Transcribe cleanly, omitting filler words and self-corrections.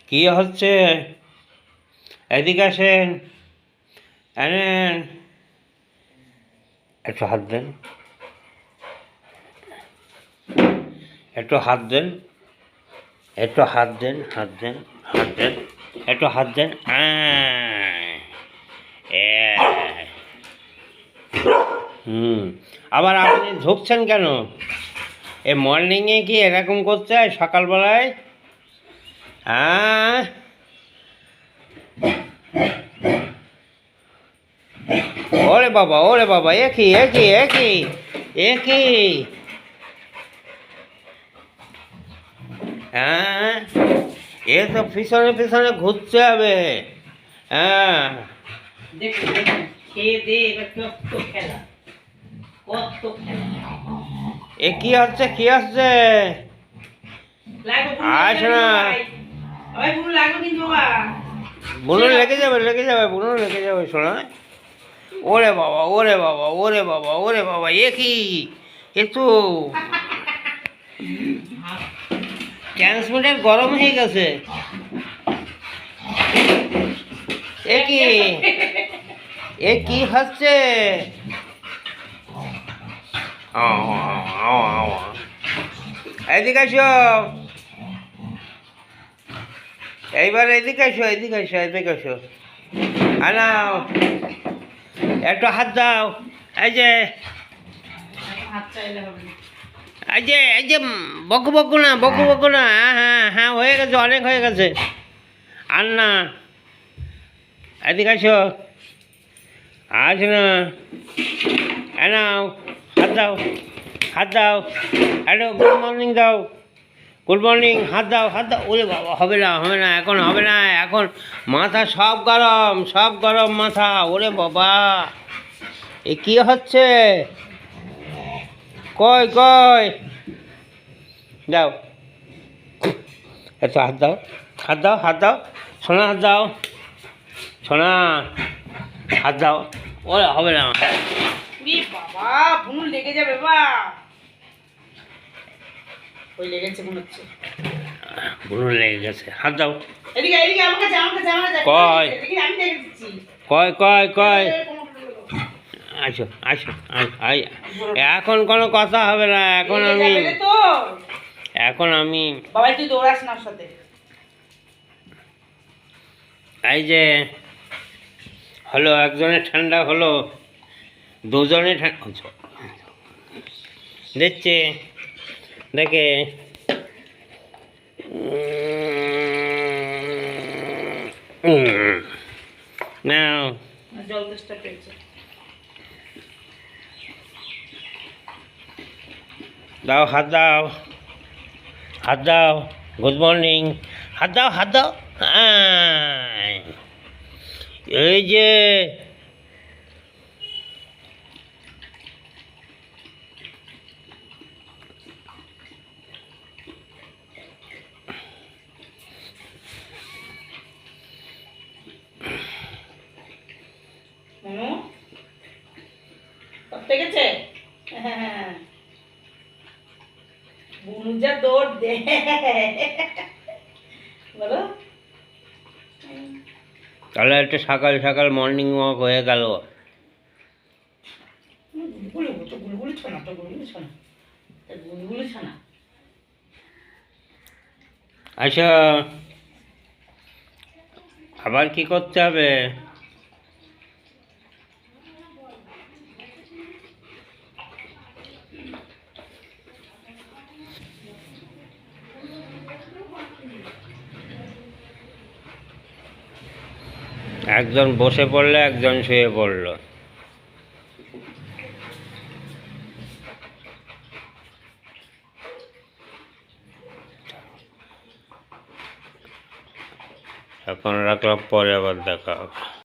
কি হচ্ছে? এদিকে আসেন, এনেন, একটু হাত দেন, একটু হাত দেন, একটু হাত দেন, হাত দেন, হাত দেন, একটু হাত দেন। আবার আপনি ঝুঁকছেন কেন? এই মর্নিংয়ে কি এরকম করতে হয় সকালবেলায়? হ্যাঁ, ওরে বাবা, ওরে বাবা, একই একই একই একই। হ্যাঁ, এ তো পিছনে পিছনে ঘুরতে হবে। হ্যাঁ, দেখুন দেখুন খেয়ে দে, এবার কত খেলা, কত খেলা। এ কি হচ্ছে, কি হচ্ছে? লাগো আস না, ভাই বুনু লাগো কিন্তু বাবা। বুনুন লেগে যাবে, লেগে যাবে, বুনুন লেগে যাবে, শোনা। ওরে বাবা, ওরে বাবা, ওরে বাবা, ওরে বাবা, এ কি? এ তো ট্রান্সমিটার গরম হয়ে গেছে। এ কি, এ কি হচ্ছে? এদিকে আসো, এইবার এদিকে আসো, এদিকে আসো, এদিকে আসো। আনাও, একটু হাত দাও। এই যে, হাত চাইলে হবে না। এই যে বকু বকু না, বকু বকু না। হ্যাঁ হ্যাঁ হ্যাঁ, হয়ে গেছে, অনেক হয়ে গেছে। আর না, এদিকে আসো, আস না, নাও, হাত দাও, হাত দাও, একটু গুড মর্নিং দাও, গুড মর্নিং, হাত দাও, হাত দাও। ওরে বাবা, হবে না, হবে না, এখন হবে না, এখন মাথা সব গরম, সব গরম মাথা। ওরে বাবা, এ কি হচ্ছে? কই কই, দাও, একটু হাত দাও, হাত দাও, হাত দাও, সোনা, হাত দাও, সোনা, হাত দাও। ওরে হবে না, উরি বাবা, বুনু লেগে যাবে বাবা। ওই লেগেছে মনে হচ্ছে। বুনো লেগে গেছে, হাত দাও। এদিকে এদিকে আমার কাছে, আমার কাছে, আমার কাছে। কই? এদিকে আমি দেখে দিচ্ছি। কয় কয় কয়, আসো আসো, এখন কোনো কথা হবে না, এখন লেগে আমি, যাবে রে তো। এখন আমি, বাবাই তুই দৌড়াস না ওর সাথে। এই যে হলো, একজনের ঠান্ডা হলো, দুজনে ঠান্ডা দেখছে, দেখে নাও, জল তেষ্টা পেয়েছে। দাও, হাত দাও, হাত দাও, গুড মর্নিং, হাত দাও, হাত দাও। এই যে, বুনু করতে গেছে। বুনু যা দৌড় দে, বলো। তাহলে একটা সকাল সকাল মর্নিং ওয়াক হয়ে গেল। গুলগুলি তো গুলগুলি ছানা, তো গুলগুলি ছানা, গুলগুলি ছানা। আচ্ছা, আবার কি করতে হবে? একজন বসে পড়লো, একজন শুয়ে পড়লো। এখন রাখলাম, পরে আবার দেখা হবে।